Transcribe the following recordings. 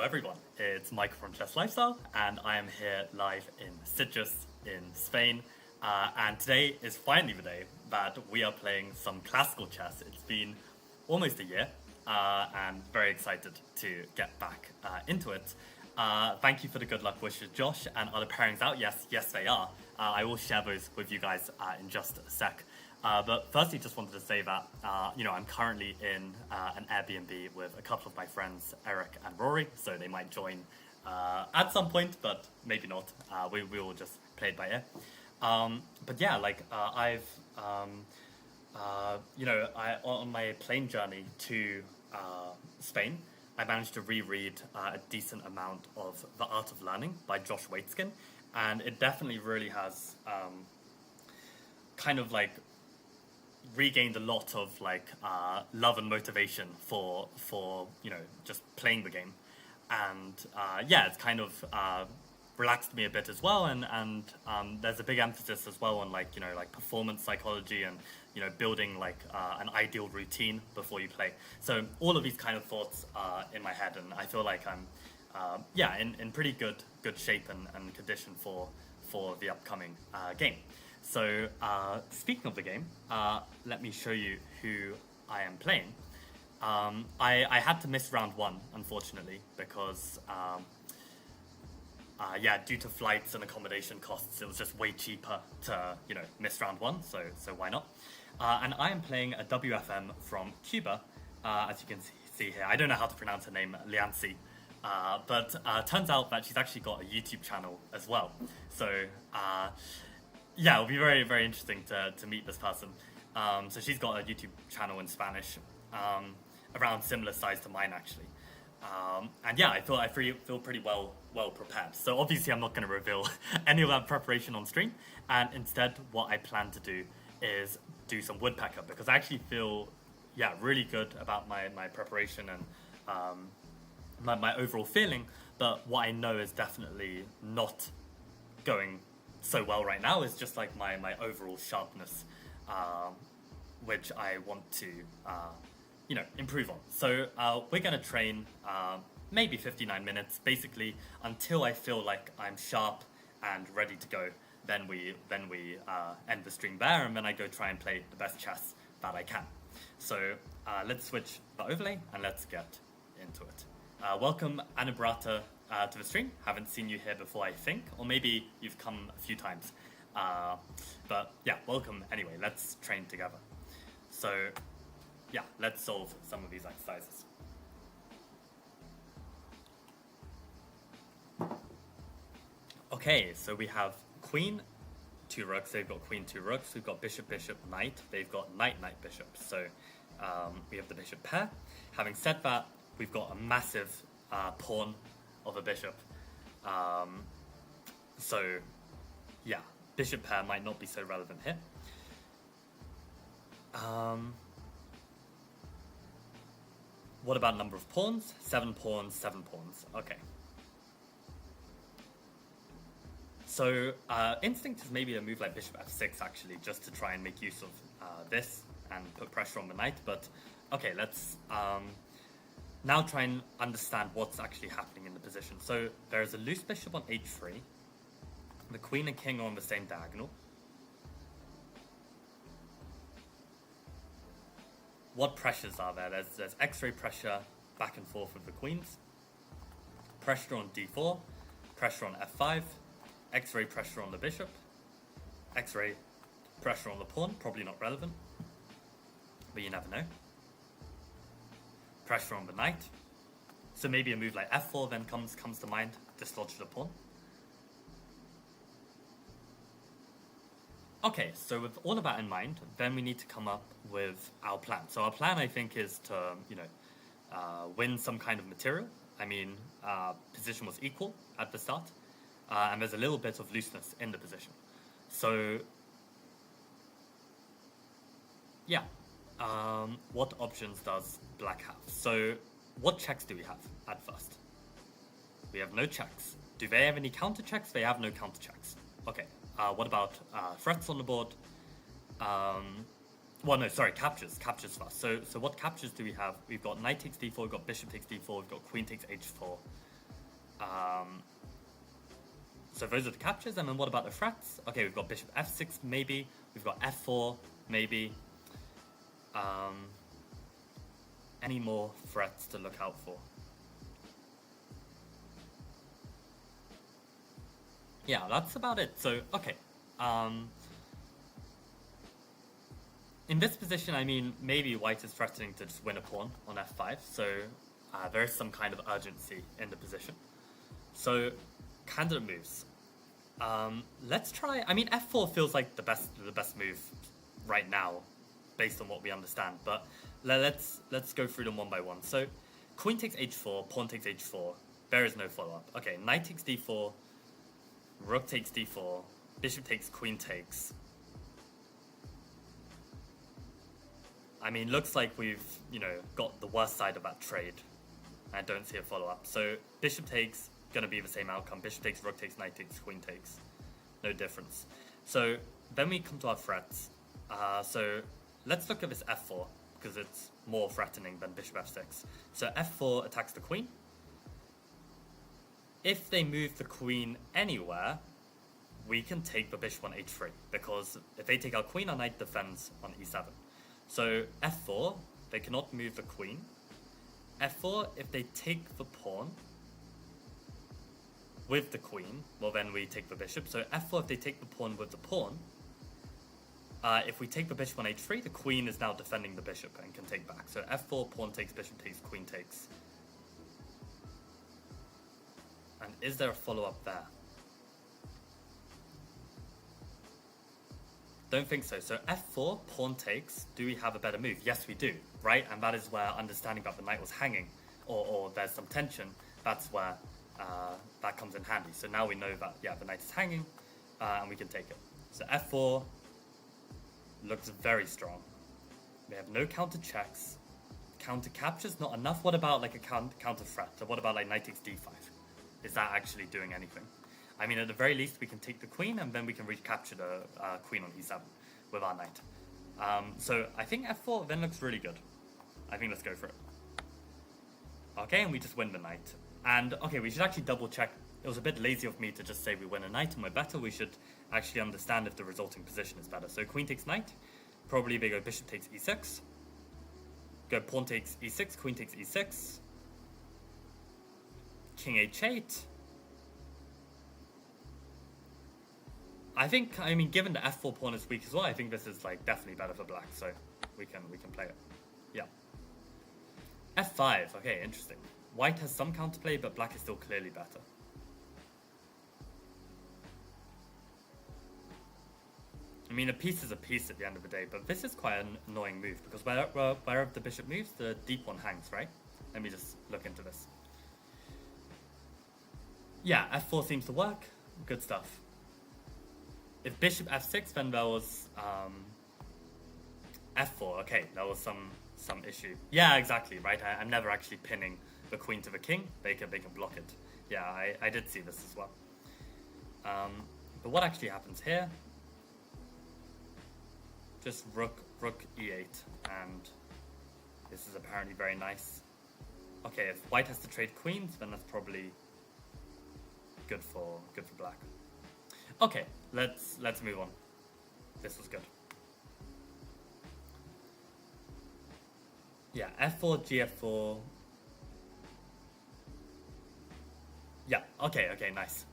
Hello everyone, it's Michael from Chess Lifestyle, and I am here live in SITGES in Spain. And today is finally the day that we are playing some classical chess. It's been almost a year, and very excited to get back into it. Thank you for the good luck wishes, Josh, and are the pairings out? Yes, they are. I will share those with you guys in just a sec. But firstly, just wanted to say that, I'm currently in an Airbnb with a couple of my friends, Eric and Rory, so they might join at some point, but maybe not. We will just play it by ear. But yeah, on my plane journey to Spain, I managed to reread a decent amount of The Art of Learning by Josh Waitzkin, and it definitely really has regained a lot of love and motivation for just playing the game, and it's kind of relaxed me a bit as well, and there's a big emphasis as well on performance psychology and building an ideal routine before you play. So all of these kind of thoughts are in my head, and I feel like I'm in pretty good shape and condition for the upcoming game. So, speaking of the game, let me show you who I am playing. I had to miss round one, unfortunately, because, due to flights and accommodation costs, it was just way cheaper to, miss round one, so why not? And I am playing a WFM from Cuba, as you can see here. I don't know how to pronounce her name, Lianci, but turns out that she's actually got a YouTube channel as well. So, it'll be very, very interesting to meet this person. So she's got a YouTube channel in Spanish, around similar size to mine, actually. I feel pretty well prepared. So obviously I'm not going to reveal any of that preparation on stream, and instead what I plan to do is do some Woodpecker, because I actually feel really good about my preparation and my overall feeling, but what I know is definitely not going so well right now is just my overall sharpness, which I want to improve on. So we're gonna train maybe 59 minutes basically until I feel like I'm sharp and ready to go. Then we end the stream there, and then I go try and play the best chess that I can. So let's switch the overlay and let's get into it. Welcome Anabrata to the stream. Haven't seen you here before, I think, or maybe you've come a few times. But welcome anyway. Let's train together. So let's solve some of these exercises. Okay, so we have queen, 2 rooks. They've got queen, 2 rooks. We've got bishop, bishop, knight. They've got knight, knight, bishop. So we have the bishop pair. Having said that, we've got a massive pawn of a bishop. Bishop pair might not be so relevant here. What about number of pawns? 7 pawns, 7 pawns. Okay. So instinct is maybe a move like bishop f6 actually, just to try and make use of this and put pressure on the knight. But okay, let's now try and understand what's actually happening in the position. So there is a loose bishop on h3. The queen and king are on the same diagonal. What pressures are there? There's x-ray pressure back and forth with the queens. Pressure on d4. Pressure on f5. X-ray pressure on the bishop. X-ray pressure on the pawn. Probably not relevant, but you never know. Pressure on the knight. So maybe a move like f4 then comes to mind. Dislodge the pawn. Okay, so with all of that in mind, then we need to come up with our plan. So our plan, I think, is to win some kind of material. I mean, position was equal at the start, and there's a little bit of looseness in the position. So what options does black have? So what checks do we have at first? We have no checks. Do they have any counter checks? They have no counter checks. Okay. What about threats on the board? Captures. Captures first. So what captures do we have? We've got knight takes d4, we've got bishop takes d4, we've got queen takes h4. So those are the captures, and then what about the threats? Okay, we've got bishop f6 maybe, we've got f4 maybe. Any more threats to look out for? Yeah, that's about it. So, okay. In this position, I mean, maybe white is threatening to just win a pawn on f5, so there is some kind of urgency in the position. So, candidate moves. Let's try. I mean, f4 feels like the best move right now, based on what we understand. But let's go through them one by one. So, queen takes h4, pawn takes h4. There is no follow up. Okay, knight takes d4, rook takes d4, bishop takes, queen takes. I mean, looks like we've got the worst side of that trade. I don't see a follow up. So bishop takes. Going to be the same outcome. Bishop takes, rook takes, knight takes, queen takes. No difference. So then we come to our threats. So let's look at this f4, because it's more threatening than bishop f6. So f4 attacks the queen. If they move the queen anywhere, we can take the bishop on h3, because if they take our queen, our knight defends on e7. So f4, they cannot move the queen. f4, if they take the pawn with the queen, well then we take the bishop. So f4, if they take the pawn with the pawn, if we take the bishop on h3, the queen is now defending the bishop and can take back. So f4, pawn takes, bishop takes, queen takes. And is there a follow-up there? Don't think so. So f4, pawn takes. Do we have a better move? Yes, we do, right? And that is where understanding about the knight was hanging, or there's some tension. That's where that comes in handy. So now we know that, yeah, the knight is hanging, and we can take it. So f4 looks very strong. We have no counter checks. Counter captures, not enough. What about like a counter threat? So what about like knight takes d5? Is that actually doing anything? I mean, at the very least, we can take the queen, and then we can recapture the queen on e7 with our knight. So I think f4 then looks really good. I think let's go for it. Okay, and we just win the knight. And okay, we should actually double check. It was a bit lazy of me to just say we win a knight and we're better. We should actually understand if the resulting position is better. So queen takes knight. Probably they go bishop takes e6. Go pawn takes e6, queen takes e6. King h8. I mean, given the f4 pawn is weak as well, I think this is like definitely better for black, so we can play it. Yeah. f5, okay, interesting. White has some counterplay, but black is still clearly better. I mean, a piece is a piece at the end of the day, but this is quite an annoying move, because wherever the bishop moves, the deep one hangs, right? Let me just look into this. Yeah, f4 seems to work. Good stuff. If bishop f6, then there was f4. Okay, there was some issue. Yeah, exactly, right? I'm never actually pinning the queen to the king. They can block it. Yeah, I did see this as well. But what actually happens here? Just rook e8, and this is apparently very nice. Okay, if white has to trade queens, then that's probably good for black. Okay, let's move on. This was good. Yeah, f4, gf4. Yeah, okay, nice.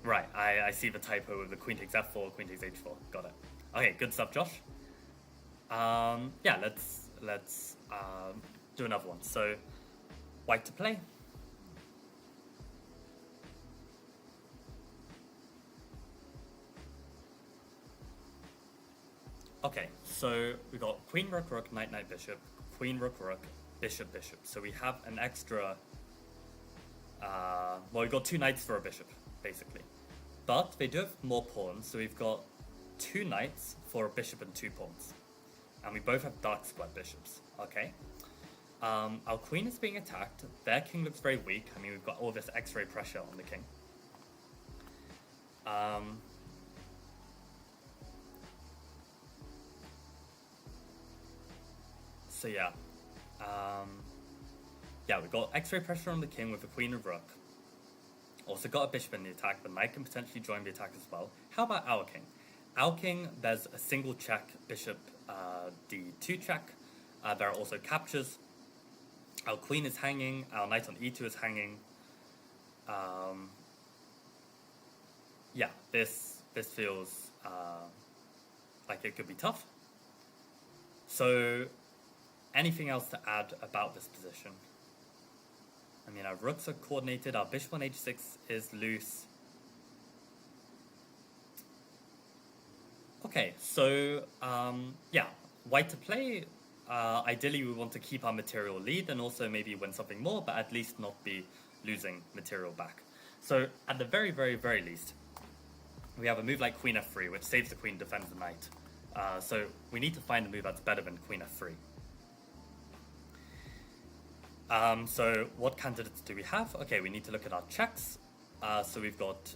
Right, I see the typo with the queen takes f4, queen takes h4. Got it. Okay, good stuff, Josh. Yeah, let's do another one. So, white to play. Okay, so we got queen, rook, rook, knight, knight, bishop, queen, rook, rook, bishop, bishop. So we have an extra, well, we've got two knights for a bishop, basically. But they do have more pawns, so we've got two knights for a bishop and two pawns. And we both have dark square bishops, okay? Our queen is being attacked. Their king looks very weak. I mean, we've got all this x-ray pressure on the king. So yeah, yeah, we've got x-ray pressure on the king with the queen and rook. Also got a bishop in the attack, but knight can potentially join the attack as well. How about our king? Our king, there's a single check, bishop d2 check. There are also captures. Our queen is hanging, our knight on e2 is hanging. Yeah, this feels like it could be tough. So, anything else to add about this position? I mean, our rooks are coordinated, our bishop on h6 is loose. Okay, so, yeah, white to play. Ideally, we want to keep our material lead and also maybe win something more, but at least not be losing material back. So, at the very, very, very least, we have a move like queen f3, which saves the queen, defends the knight. So, we need to find a move that's better than queen f3. So what candidates do we have? Okay, we need to look at our checks. So we've got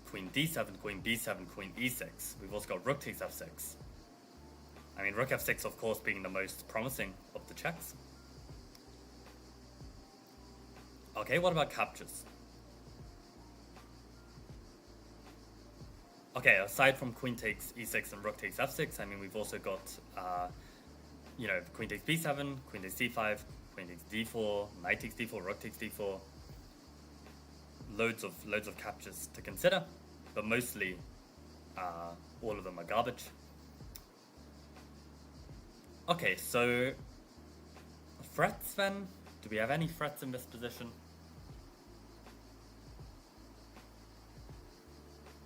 queen d7, queen b7, queen e6. We've also got rook takes f6. I mean, rook f6, of course, being the most promising of the checks. Okay, what about captures? Okay, aside from queen takes e6 and rook takes f6, I mean, we've also got, you know, queen takes b7, queen takes c5, queen takes d4, knight takes d4, rook takes d4. Loads of captures to consider, but mostly all of them are garbage. Okay, so threats then? Do we have any threats in this position?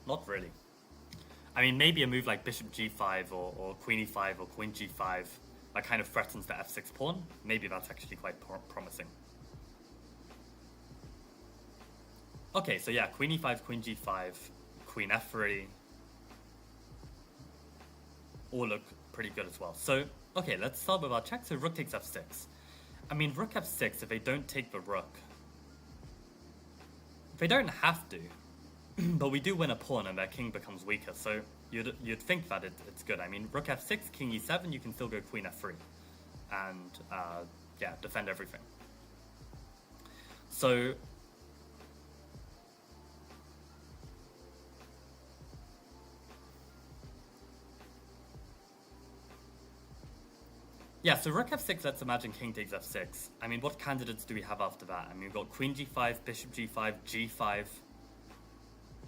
Not really. I mean, maybe a move like bishop g5 or queen e5 or queen g5 that kind of threatens the f6 pawn. Maybe that's actually quite promising. Okay, so yeah, queen e5, queen g5, queen f3 all look pretty good as well. So, okay, let's start with our check. So rook takes f6. I mean, rook f6, if they don't take the rook, they don't have to, but we do win a pawn and their king becomes weaker, so you'd think that it's good. I mean, rook f6, king e7, you can still go queen f3 and, yeah, defend everything. So, yeah, so rook f6, let's imagine king takes f6. I mean, what candidates do we have after that? I mean, we've got queen g5, bishop g5, g5,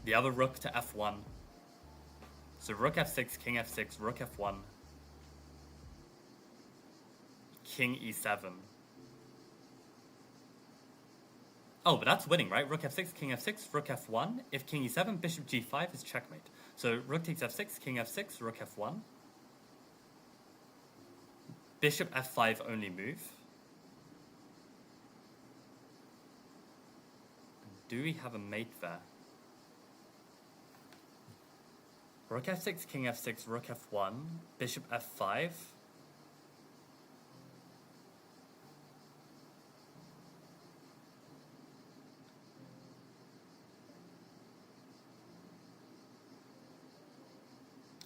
the other rook to f1. So rook f6, king f6, rook f1, king e7. Oh, but that's winning, right? Rook f6, king f6, rook f1. If king e7, bishop g5 is checkmate. So rook takes f6, king f6, rook f1. Bishop f5 only move. Do we have a mate there? Rook f6, king f6, rook f1, bishop f5.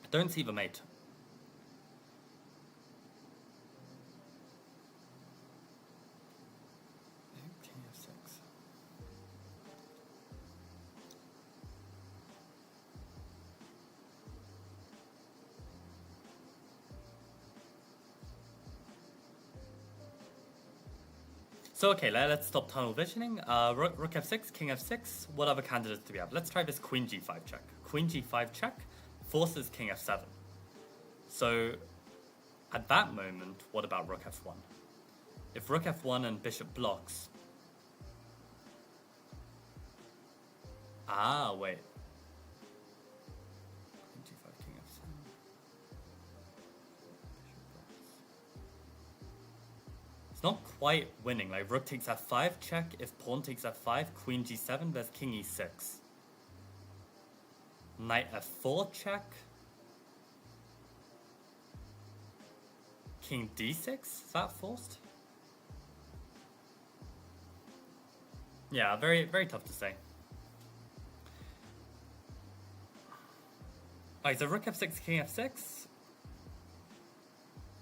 I don't see the mate. King f6. So okay, let's stop tunnel visioning. Rook f6, king f6. What other candidates do we have? Let's try this queen g5 check. Queen g5 check forces king f7. So at that moment, what about rook f1? If rook f1 and bishop blocks... Ah, wait. Queen g5, king f7. It's not quite winning. Like rook takes f5 check. If pawn takes f5, queen g7, there's king e6. Knight f4 check. King d6? Is that forced? Yeah, very, very tough to say. Alright, so rook f6, king f6.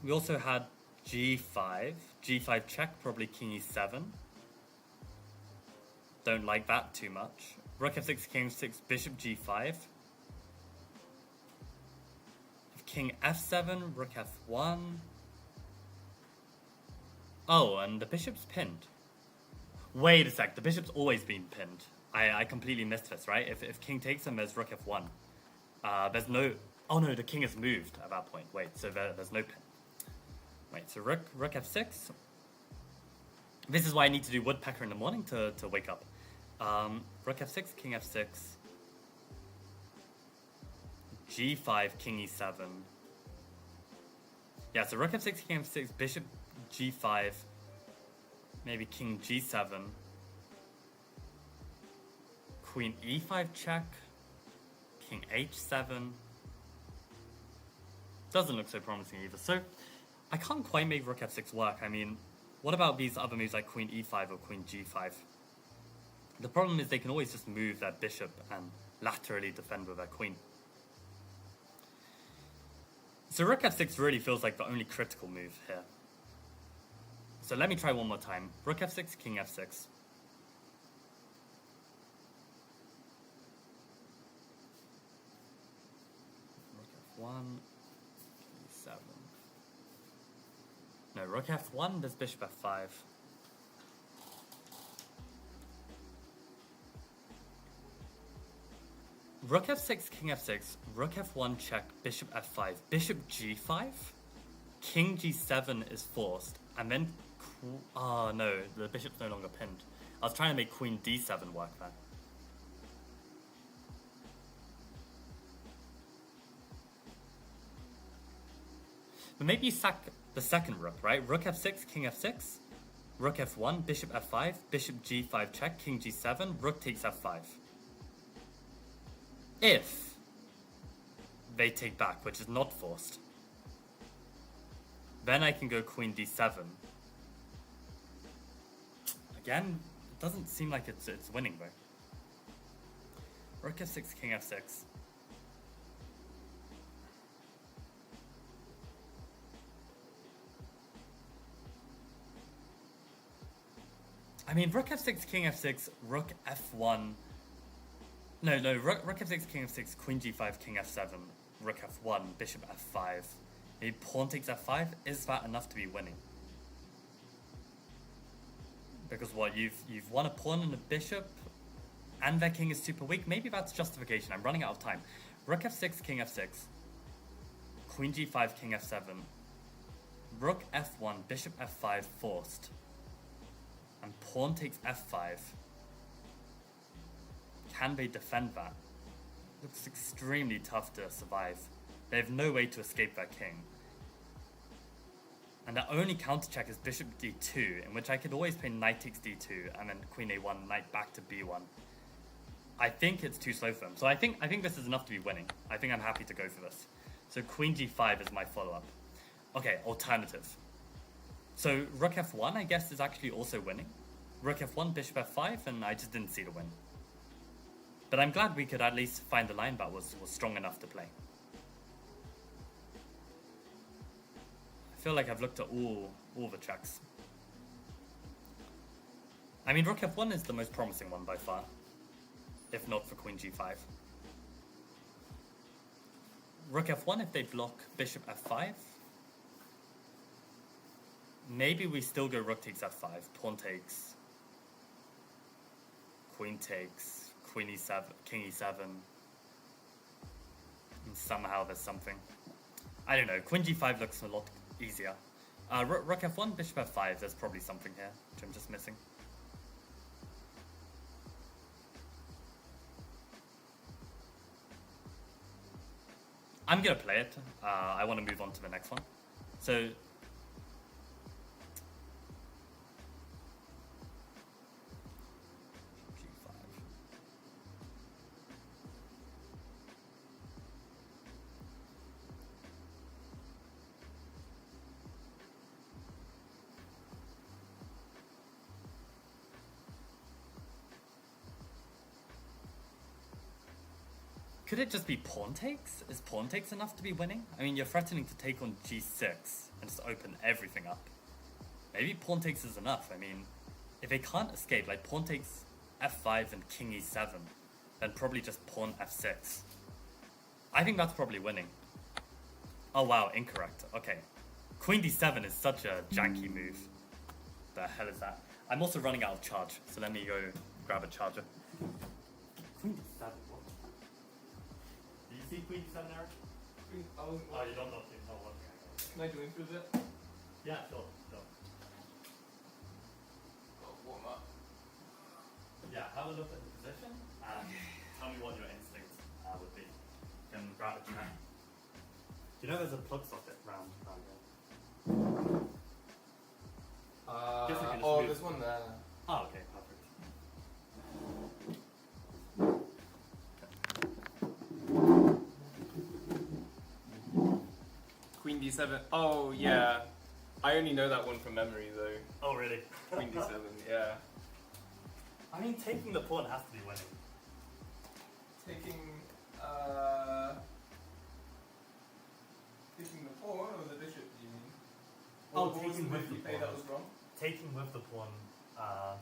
We also had g5. g5 check, probably king e7. Don't like that too much. Rook f6, king f6, bishop g5. King f7, rook f1. Oh, and the bishop's pinned. Wait a sec, the bishop's always been pinned. I completely missed this, right? If king takes him, there's rook f1. There's no... Oh no, the king has moved at that point. Wait, so there's no pin. Wait, so rook f6. This is why I need to do Woodpecker in the morning to wake up. Rook f6, king f6. g5, king e7. Yeah, so rook f6, king f6, bishop g5. Maybe king g7. Queen e5 check. King h7. Doesn't look so promising either. So I can't quite make rook f6 work. I mean, what about these other moves like queen e5 or queen g5? The problem is they can always just move their bishop and laterally defend with their queen. So rook f6 really feels like the only critical move here. So let me try one more time. Rook f6, king f6. Rook f1, e7. No, rook f1, there's bishop f5. Rook f6, king f6, rook f1 check, bishop f5, bishop g5, king g7 is forced, and then... Oh no, the bishop's no longer pinned. I was trying to make queen d7 work there. But maybe you sack the second rook, right? Rook f6, king f6, rook f1, bishop f5, bishop g5 check, king g7, rook takes f5. If they take back, which is not forced, then I can go queen d7. Again, it doesn't seem like it's winning though. Rook f6, king f6. I mean, rook f6, king f6, rook f1. No, rook f6, king f6, queen g5, king f7, rook f1, bishop f5. Maybe pawn takes f5. Is that enough to be winning? Because what, you've won a pawn and a bishop, and their king is super weak? Maybe that's justification. I'm running out of time. Rook f6, king f6, queen g5, king f7, rook f1, bishop f5 forced, and pawn takes f5. Can they defend that? Looks extremely tough to survive. They have no way to escape their king. And the only counter check is bishop d2, in which I could always play knight takes d2 and then queen a1, knight back to b1. I think it's too slow for them. So I think this is enough to be winning. I think I'm happy to go for this. So queen g5 is my follow-up. Okay, alternative. So rook f1, I guess, is actually also winning. Rook f1, bishop f5, and I just didn't see the win. But I'm glad we could at least find a line that was strong enough to play. I feel like I've looked at all the checks. I mean, rook f1 is the most promising one by far, if not for queen g5. Rook f1 if they block bishop f5. Maybe we still go rook takes f5, pawn takes, queen takes, queen e7, king e7, and somehow there's something. I don't know, queen g5 looks a lot easier. Rook f1, bishop f5, there's probably something here, which I'm just missing. I'm gonna play it. I want to move on to the next one. So, could it just be pawn takes? Is pawn takes enough to be winning? I mean, you're threatening to take on g6 and just open everything up. Maybe pawn takes is enough. I mean, if they can't escape, like pawn takes f5 and king e7, then probably just pawn f6. I think that's probably winning. Oh wow, incorrect. Okay. Queen d7 is such a janky move. The hell is that? I'm also running out of charge, so let me go grab a charger. Queen d7, what? Do you see Queen d7, Eric? Oh, you don't know. Oh, okay. Can I join through that? Yeah, sure. Warm up. Yeah, have a look at the position and tell me what your instinct would be. You can grab a chair. Do you know there's a plug socket round here? Guess I can just move. There's one there. Oh, okay, perfect. Queen d7. Oh, yeah. I only know that one from memory, though. Oh, really? Queen d7, yeah. I mean, taking the pawn has to be winning. Taking the pawn or the bishop, do you mean? Oh, What was taking the with move the you played pawn. that was wrong? Taking with the pawn,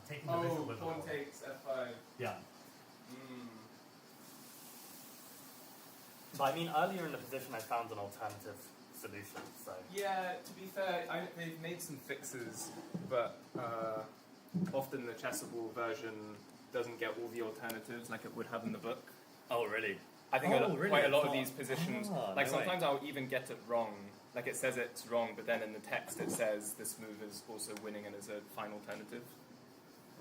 taking the bishop with the pawn pawn. takes f5. Yeah. Mm. But I mean, earlier in the position I found an alternative solution, so... Yeah, to be fair, they've made some fixes, but often the Chessable version doesn't get all the alternatives like it would have in the book. Oh, really? I think really? quite a lot of these positions, like no sometimes I'll even get it wrong, like it says it's wrong, but then in the text it says this move is also winning and is a fine alternative.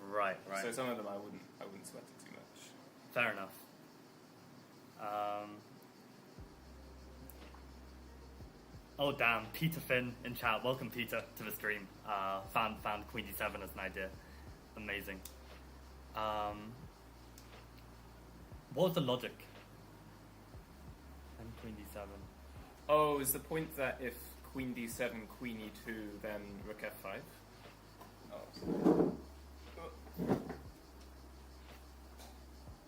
Right, right. So some of them I wouldn't sweat it too much. Fair enough. Oh damn, Peter Finn in chat. Welcome Peter to the stream. Found Queen d7 as an idea. Amazing. What was the logic? And Queen d7. Oh, is the point that if Queen d7, Queen e2, then Rook f5? Oh.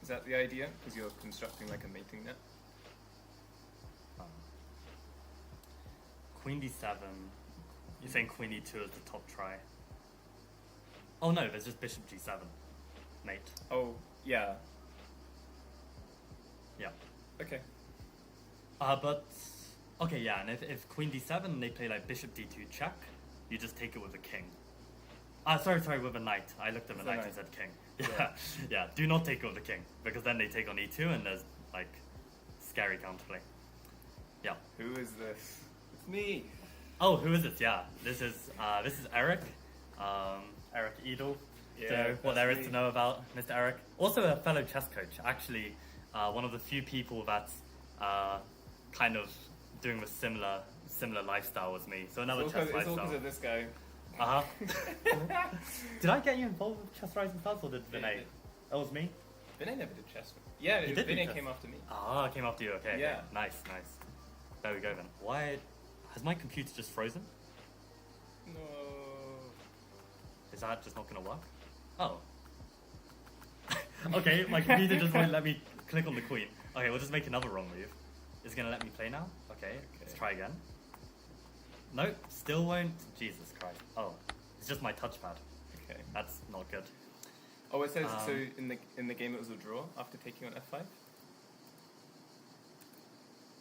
Is that the idea? Because you're constructing like a mating net? Queen d7. You're saying Queen e2 is the top try. Oh no, there's just Bishop g7, mate. Oh, yeah. Yeah. Okay. But okay, yeah. And if Queen d7, they play like Bishop d2 check. You just take it with a king. Sorry, with a knight. I looked at the knight and said king. Yeah, yeah. Do not take it with the king because then they take on e2 and there's like scary counterplay. Yeah. Who is this? It's me. Oh, who is this? Yeah, this is Eric. Eric Edel. Yeah, So what that's there is me. to know about Mr. Eric. Also a fellow chess coach. Actually, one of the few people that's kind of doing a similar lifestyle as me. So another It's chess all lifestyle. because of this guy. Uh-huh. Did I get you involved with Chess Rising Stars or did Yeah, Vinay? you did. That was me? Vinay never did chess. Yeah, You did do Vinay chess. came after me. Ah, I came after you, okay. Yeah. Okay. Nice. There we go then. Why has my computer just frozen? No. Is that just not gonna work? Oh. Okay, my computer just won't let me click on the queen. Okay, we'll just make another wrong move. Is it gonna let me play now? Okay, let's try again. Nope, still won't. Jesus Christ. Oh, it's just my touchpad. Okay. That's not good. Oh, it says so in the game it was a draw after taking on f5.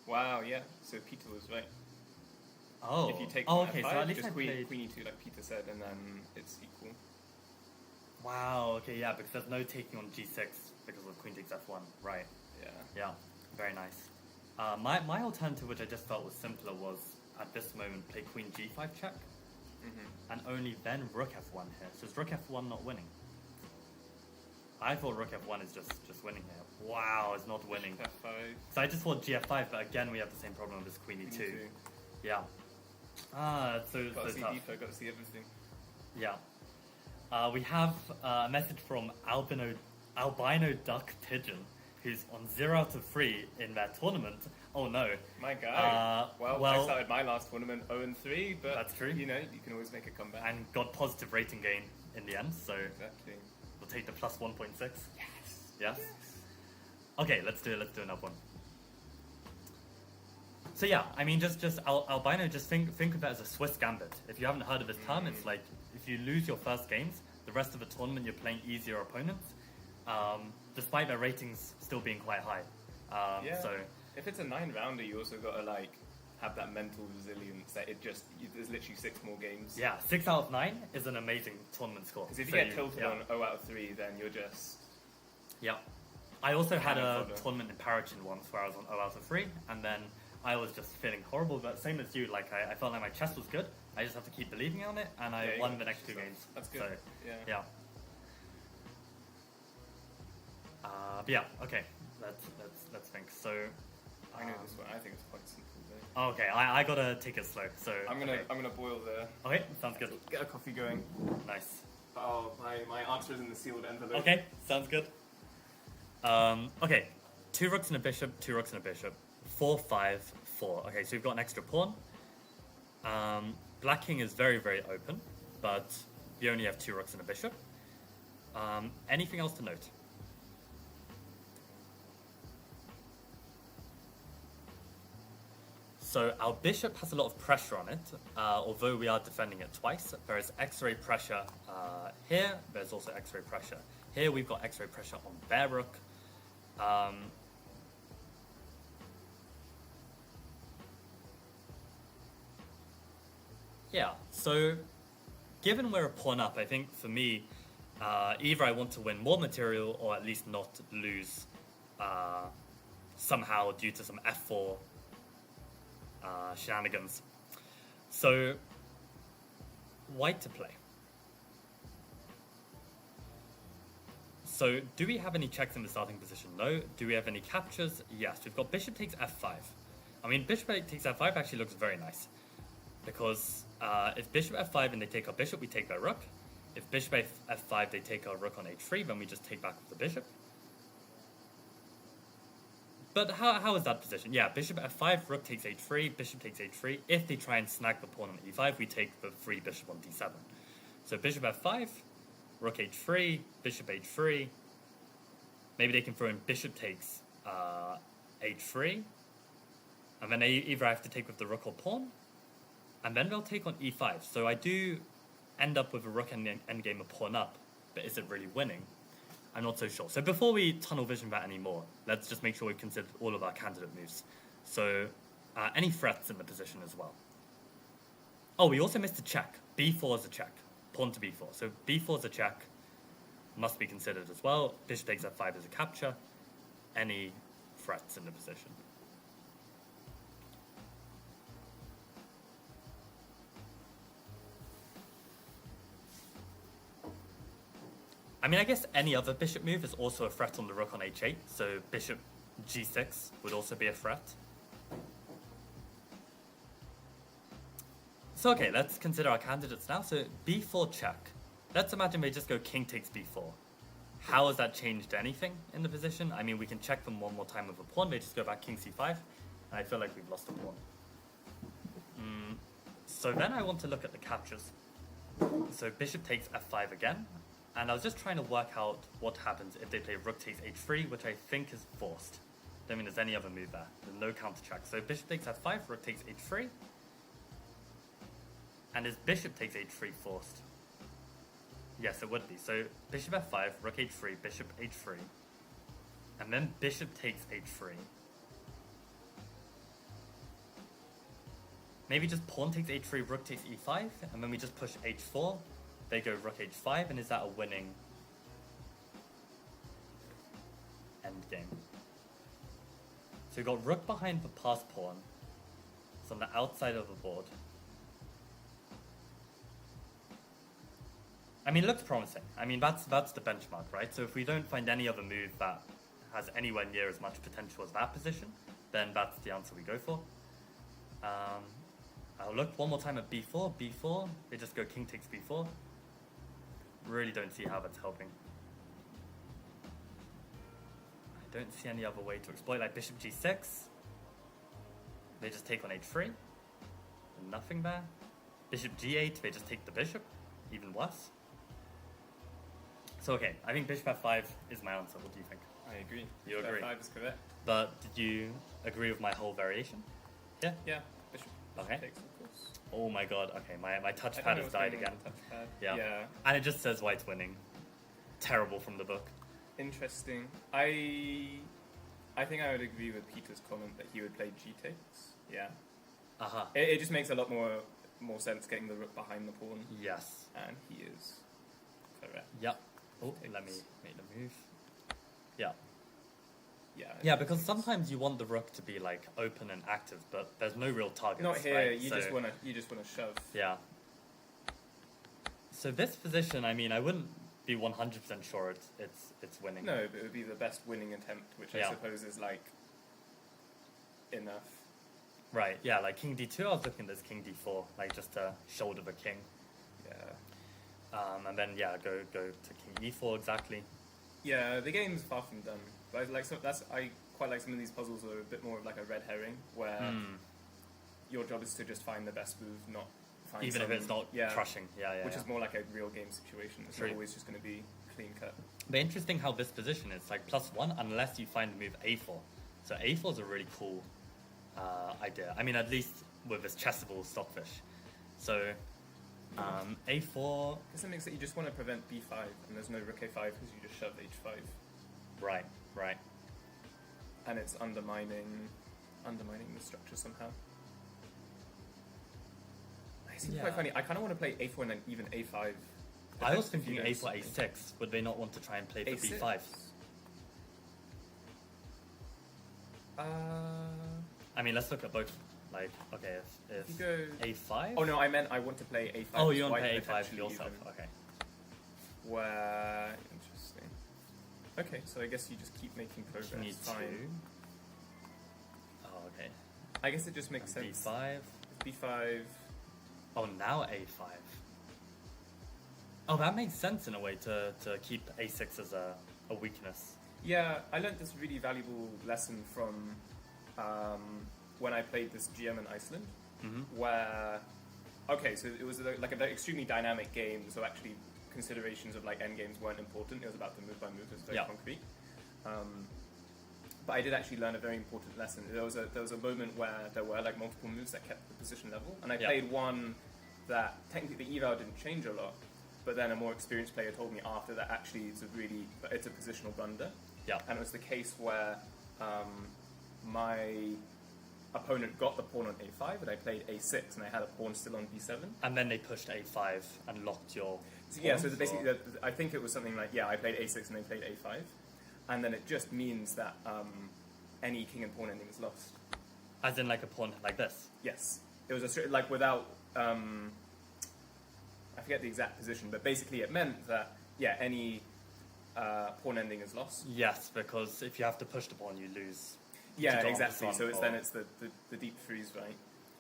Wow, yeah. So Peter was right. Oh. If you take oh, on okay. f5, So at least just I queen, played. queen e2 like Peter said, and then it's equal. Wow. Okay. Yeah, because there's no taking on g6 because of queen takes f1. Right. Yeah. Yeah. Very nice. My alternative, which I just felt was simpler, was at this moment play queen g5 check, and only then rook f1 here. So is rook f1 not winning? I thought rook f1 is just winning here. Wow, it's not winning. f5. So I just thought gf5, but again we have the same problem with this queen e2. Yeah. It's so Got to see tough. deeper, got to see everything. Yeah. We have a message from Albino Duck Pigeon, who's on 0 out of 3 in their tournament. Oh no. My guy. Well, I well, started my last tournament 0-3, but That's true. You know, you can always make a comeback. and got positive rating gain in the end, so Exactly. we'll take the plus 1.6. Yes. Yes? Okay, let's do another one. So yeah, I mean, just Albino, just think of that as a Swiss gambit. If you haven't heard of this term, it's like if you lose your first games, the rest of the tournament you're playing easier opponents. despite their ratings still being quite high. Yeah. So If it's a 9-rounder, you also got to like have that mental resilience that there's literally 6 more games. yeah, 6 out of 9 is an amazing tournament score. Because if you So get tilted on 0 out of 3, then you're just... Yeah. I also had a fodder. tournament in Parachin once where I was on 0 out of 3, and then I was just feeling horrible, but same as you, like I felt like my chess was good. I just have to keep believing on it, and Yeah, I you won got the next 2 yourself. games. That's good. So, Yeah. but yeah, okay. Let's think. So I know this one. I think it's quite simple though. okay, I gotta take it slow. So I'm okay. gonna boil the... Okay, sounds good. Get a coffee going. Nice. Oh, my answer is in the sealed envelope. Okay, sounds good. Okay, 2 rooks and a bishop, 2 rooks and a bishop. 4, 5, 4. Okay, so we've got an extra pawn. Black king is very, very open, but you only have 2 rooks and a bishop. Anything else to note? So our bishop has a lot of pressure on it, although we are defending it twice. There is X-ray pressure here, there's also X-ray pressure here. We've got X-ray pressure on bear rook. Yeah, so given we're a pawn up, I think for me, either I want to win more material or at least not lose somehow due to some f4 shenanigans. So, white to play. So, do we have any checks in the starting position? No. Do we have any captures? Yes. We've got bishop takes f5. I mean, bishop takes f5 actually looks very nice. Because if bishop f5 and they take our bishop, we take their rook. If bishop f5, they take our rook on h3, then we just take back with the bishop. But how is that position? Yeah, bishop f5, rook takes h3, bishop takes h3. If they try and snag the pawn on e5, we take the free bishop on d7. So bishop f5, rook h3, bishop h3. Maybe they can throw in bishop takes h3. And then they either have to take with the rook or pawn. And then they'll take on e5. So I do end up with a rook endgame, a pawn up. But is it really winning? I'm not so sure. So before we tunnel vision that anymore, let's just make sure we've considered all of our candidate moves. So any threats in the position as well. Oh, we also missed a check. b4 is a check. Pawn to b4. So b4 is a check. Must be considered as well. Bishop takes f5 is a capture. Any threats in the position. I mean, I guess any other bishop move is also a threat on the rook on h8, so bishop g6 would also be a threat. So okay, let's consider our candidates now. So b4 check. Let's imagine they just go king takes b4. How has that changed anything in the position? I mean, we can check them one more time with a pawn. They just go back king c5, and I feel like we've lost a pawn. So then I want to look at the captures. So bishop takes f5 again. And I was just trying to work out what happens if they play rook takes h3, which I think is forced. Don't mean there's any other move there. There's no counter check. So bishop takes f5, rook takes h3. And is bishop takes h3 forced? Yes, it would be. So bishop f5, rook h3, bishop h3. And then bishop takes h3. Maybe just pawn takes h3, rook takes e5, and then we just push h4. They go rook h5, and is that a winning endgame? So we've got rook behind the pass pawn. It's on the outside of the board. I mean, it looks promising. I mean, that's the benchmark, right? So if we don't find any other move that has anywhere near as much potential as that position, then that's the answer we go for. I'll look one more time at b4. b4, they just go king takes b4. Really don't see how that's helping. I don't see any other way to exploit, like bishop g6. They just take on h3. Nothing there. Bishop g8, they just take the bishop. Even worse. So okay, I think bishop f5 is my answer. What do you think? I agree. You agree? f5 is correct. But did you agree with my whole variation? Yeah? Yeah, bishop Okay. takes, of course. Oh my god, okay, my I don't touchpad know has what's died going again. on with the touchpad. Yeah. And it just says white's winning. Terrible from the book. Interesting. I think I would agree with Peter's comment that he would play G takes. Yeah. Uh-huh. It just makes a lot more sense getting the rook behind the pawn, Yes. and he is correct. Yep. Oh, Takes. let me make the move. Yeah. Yeah. Yeah, because sometimes you want the rook to be like open and active, but there's no real targets. Not here. Right? You just wanna shove. Yeah. So this position, I mean, I wouldn't be 100% sure it's winning. No, but it would be the best winning attempt, which I suppose is like enough. Right. Yeah. Like King D2, I was looking at this King D4, like just to shoulder the king. Yeah. And then go to King E4 exactly. Yeah, the game's far from done. But I quite like some of these puzzles that are a bit more of like a red herring, where your job is to just find the best move, not find Even if it's not crushing. Yeah. Which is more like a real game situation. It's not always just going to be clean cut. But interesting how this position is like +1 unless you find the move A4. So A4 is a really cool idea. I mean, at least with this Chessable stockfish. So A4. I guess it makes it you just want to prevent B5, and there's no rook A5 because you just shove H5. Right. And it's undermining the structure somehow. It seems quite funny. I kind of want to play A4 and then even A5. I was thinking A4, A6. Would they not want to try and play for A6? B5? I mean, let's look at both. Like, okay, if you go A5? Oh no, I meant I want to play A5. Oh, you want to play A5 yourself? Even. Okay. Where interesting. Okay, so I guess you just keep making progress. You need Fine. 2. Oh, okay. I guess it just makes And sense. B5. B5. Oh, now A5. Oh, that makes sense in a way to keep A6 as a weakness. Yeah, I learned this really valuable lesson from when I played this GM in Iceland, where, okay, so it was like a very extremely dynamic game, so actually considerations of like endgames weren't important, it was about the move by move, it was very concrete. But I did actually learn a very important lesson. There was a moment where there were like multiple moves that kept the position level, and I played one that technically the eval didn't change a lot, but then a more experienced player told me after that actually it's a positional blunder. Yeah. And it was the case where my opponent got the pawn on A5 and I played A6 and I had a pawn still on B7. And then they pushed A5 and locked your So basically I think it was something like, I played A6 and they played A5. And then it just means that any king and pawn ending is lost. As in like a pawn like this? Yes. It was like without... I forget the exact position, but basically it meant that, any pawn ending is lost. Yes, because if you have to push the pawn, you lose. Yeah, exactly. So it's the deep freeze, right?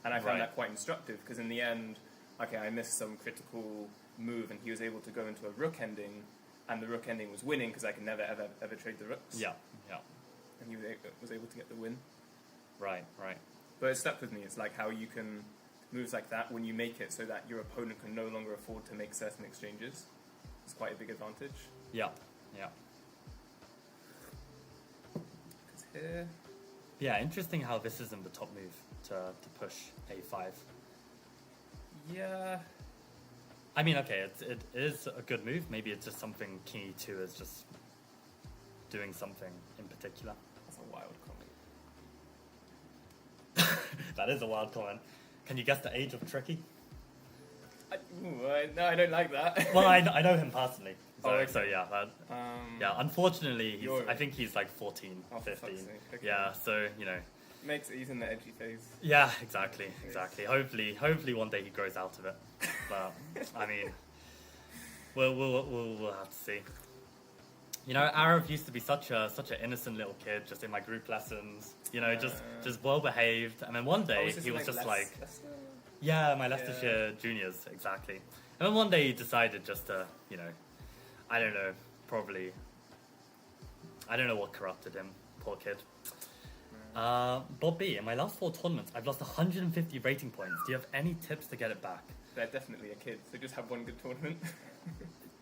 And I found that quite instructive, because in the end, I missed some critical move, and he was able to go into a rook ending, and the rook ending was winning, because I could never, ever trade the rooks. Yeah. And he was able to get the win. Right. But it stuck with me. It's like how you can... moves like that, when you make it so that your opponent can no longer afford to make certain exchanges, it's quite a big advantage. Yeah. Because here... Yeah, interesting how this isn't the top move to push A5. Yeah. I mean, okay, it is a good move. Maybe it's just something King E2 is just doing something in particular. That's a wild comment. That is a wild comment. Can you guess the age of Tricky? No, I don't like that. Well, I know him personally. So, okay. so yeah, unfortunately, I think he's like 14, Oh, for 15. fuck's sake. Okay. Yeah, so, He's in the edgy phase. Yeah, exactly. Hopefully one day he grows out of it. But, I mean, we'll have to see. Arav used to be such an innocent little kid, just in my group lessons, just well behaved. And then one day he was just like, yeah, my Leicestershire juniors, exactly. And then one day he decided just to, I don't know, probably, I don't know what corrupted him, poor kid. Bob B, in my last 4 tournaments, I've lost 150 rating points. Do you have any tips to get it back? They're definitely a kid, so just have one good tournament.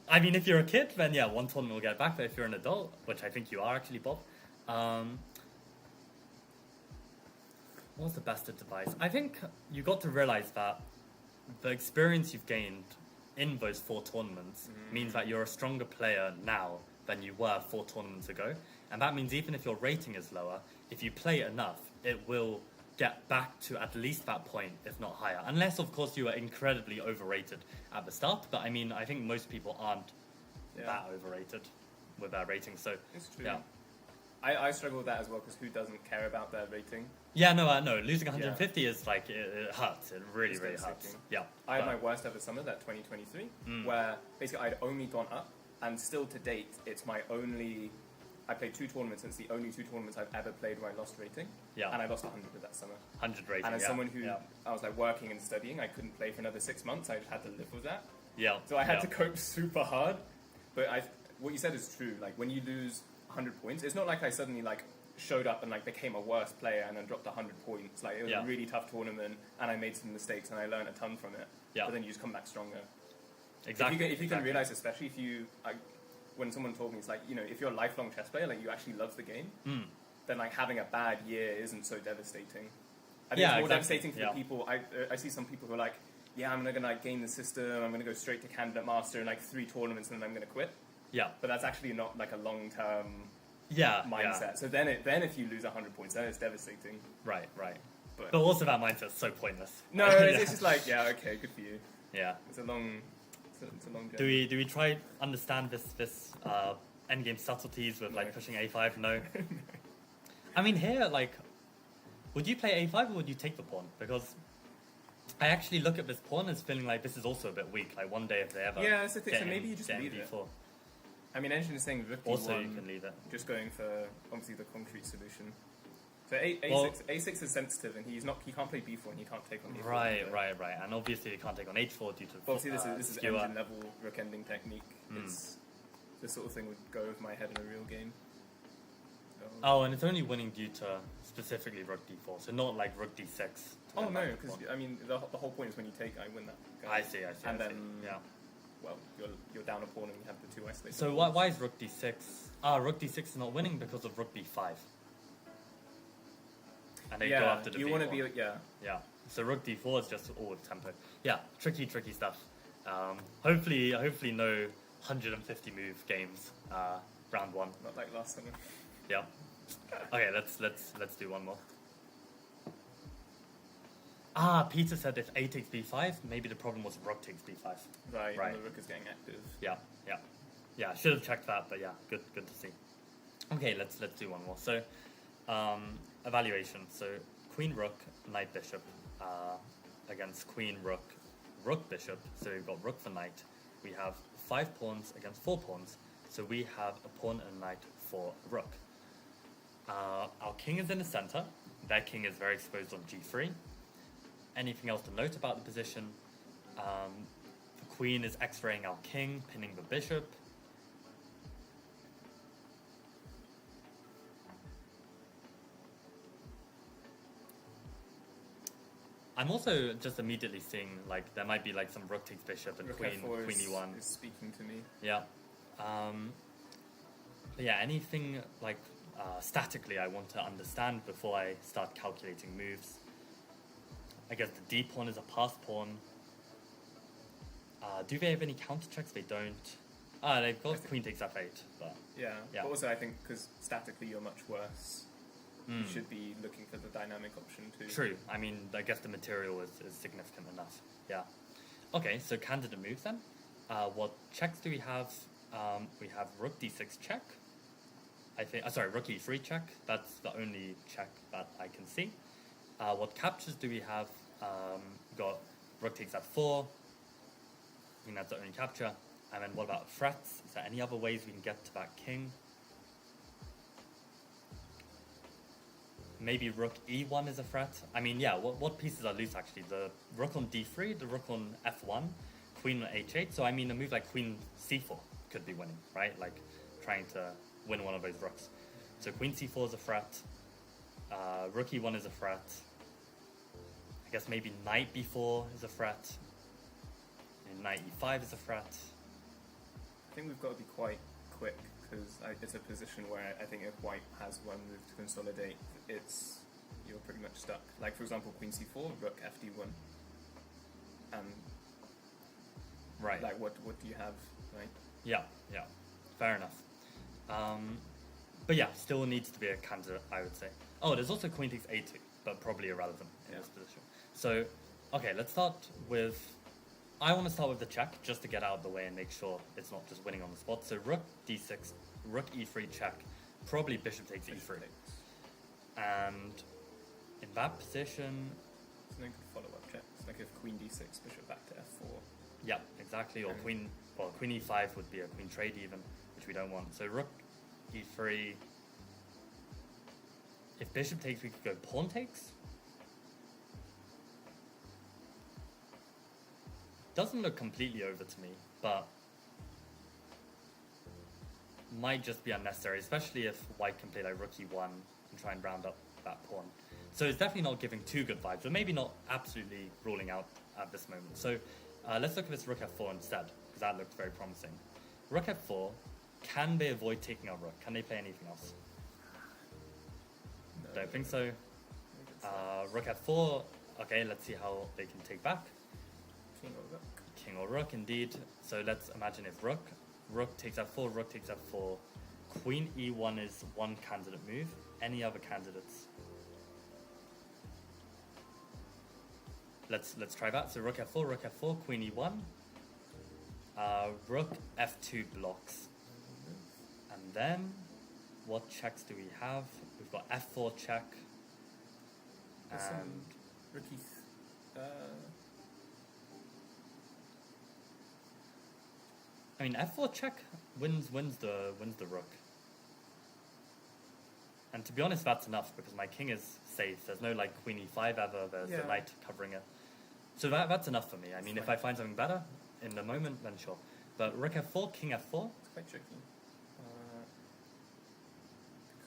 I mean, if you're a kid, then yeah, one tournament will get it back. But if you're an adult, which I think you are actually, Bob, what's the best advice? I think you got to realize that the experience you've gained in those 4 tournaments means that you're a stronger player now than you were 4 tournaments ago. And that means even if your rating is lower, if you play enough, it will get back to at least that point, if not higher. Unless, of course, you are incredibly overrated at the start. But I mean, I think most people aren't that overrated with their rating. So It's true. yeah. I struggle with that as well, because who doesn't care about their rating? Yeah, no. Losing 150 is like, it hurts. It really It's hurts. devastating. Yeah. I had my worst ever summer, that 2023, where basically I'd only gone up, and still to date, I played 2 tournaments, and it's the only 2 tournaments I've ever played where I lost rating. Yeah. And I lost 100 that summer. 100 rating. And as yeah. someone who, Yeah. I was like working and studying, I couldn't play for another 6 months, I just had to live with that. Yeah. So I had to cope super hard. But what you said is true, like when you lose 100 points, it's not like I suddenly like showed up and like became a worse player and then dropped 100 points. Like it was a really tough tournament, and I made some mistakes and I learned a ton from it. Yeah. But then you just come back stronger. Exactly. If you can realize, especially if you, when someone told me, it's like, if you're a lifelong chess player, like you actually love the game, then like having a bad year isn't so devastating. I think it's more devastating for people. I see some people who are like, I'm gonna like game the system, I'm gonna go straight to candidate master in like 3 tournaments and then I'm gonna quit. Yeah. But that's actually not like a long term mindset. Yeah. So then if you lose 100 points, then it's devastating. Right. But also that mindset's so pointless. no, it's just like, okay, good for you. Yeah. It's a long journey. Do we try understand this endgame subtleties with like pushing a5? No. I mean here, like, would you play a5 or would you take the pawn? Because I actually look at this pawn as feeling like this is also a bit weak. Like one day if they ever that's the thing. So maybe you just leave it. b4. I mean, Engine is saying rook Also, d1, you can leave it. just going for obviously the concrete solution. So a6 is sensitive, and he can't play b4, and he can't take on d4. Right. And obviously he can't take on h4 due to Obviously, this is skewer. engine level rook ending technique. It's this sort of thing would go over my head in a real game. Oh, and it's only winning due to specifically rook d4, so not like rook d6. Oh no, because I mean the whole point is when you take, I win that. Game. I see. And then yeah. Well, you're down a pawn and you have the 2 isolated. So why is rook d6? Rook d6 is not winning because of rook b5. And they go after the you b4. want to be Yeah. So rook d4 is just all with tempo. Yeah, tricky stuff. Hopefully no 150 move games. Round 1. not like last summer. Yeah. Okay, let's do one more. Peter said if a takes b5, maybe the problem was rook takes b5. Right. And the rook is getting active. Yeah. Should have checked that, but yeah, good to see. Okay, let's do one more. So, evaluation. So queen rook, knight bishop, against queen rook bishop. So we've got rook for knight. We have 5 pawns against 4 pawns. So we have a pawn and a knight for a rook. Our king is in the center. Their king is very exposed on g3. Anything else to note about the position? The queen is x-raying our king, pinning the bishop. I'm also just immediately seeing like there might be like some rook takes bishop and Rook queen F4 e1. is speaking to me. Yeah. Anything like statically I want to understand before I start calculating moves. I guess the d pawn is a passed pawn. Do they have any counter checks? They don't. They've got queen takes f8, but Yeah. Yeah. But also I think because statically you're much worse. You should be looking for the dynamic option too. true. I mean, I guess the material is significant enough. Yeah. Okay, so candidate moves then. What checks do we have? We have rook d6 check. I think. Sorry, rook e3 check. That's the only check that I can see. What captures do we have? Got rook takes f4. I think that's the only capture. And then what about threats? Is there any other ways we can get to that king? Maybe rook e1 is a threat. I mean, yeah, what pieces are loose actually? The rook on d3, the rook on f1, queen on h8. So I mean, a move like queen c4 could be winning, right? Like trying to win one of those rooks. So queen c4 is a threat. Rook e1 is a threat. I guess maybe knight b4 is a threat. And knight e5 is a threat. I think we've got to be quite quick because it's a position where I think if white has one move to consolidate, you're pretty much stuck. Like for example, queen c4, rook fd1, and right. Like what do you have, right? Yeah, fair enough. But yeah, still needs to be a candidate, I would say. Oh, there's also queen takes a2, but probably irrelevant in this position. So, okay, let's start with... I want to start with the check, just to get out of the way and make sure it's not just winning on the spot. So rook d6, rook e3 check, probably bishop takes e3. And in that position... It's no good follow-up check. It's like if queen d6, bishop back to f4. Yeah, exactly. Or queen e5 would be a queen trade even, which we don't want. So rook e3. If bishop takes, we could go pawn takes. Doesn't look completely over to me, but might just be unnecessary, especially if white can play like rook e1 and try and round up that pawn. So it's definitely not giving too good vibes, but maybe not absolutely ruling out at this moment. So let's look at this rook f4 instead, because that looks very promising. Rook f4, can they avoid taking our rook? Can they play anything else? No. Don't think so. Rook f4, okay, let's see how they can take back. King or rook. King or rook, indeed. So let's imagine if rook takes f4, rook takes f4, queen e1 is one candidate move. Any other candidates? Let's try that. So rook f4, queen e1. Rook f2 blocks. And then, what checks do we have? We've got f4 check. And rook I mean, f4 check wins the rook. And to be honest, that's enough because my king is safe. There's no like queen e5 ever. There's the knight covering it. So that's enough for me. I mean, if I find something better in the moment, then sure. But rook f4, king f4. It's quite tricky.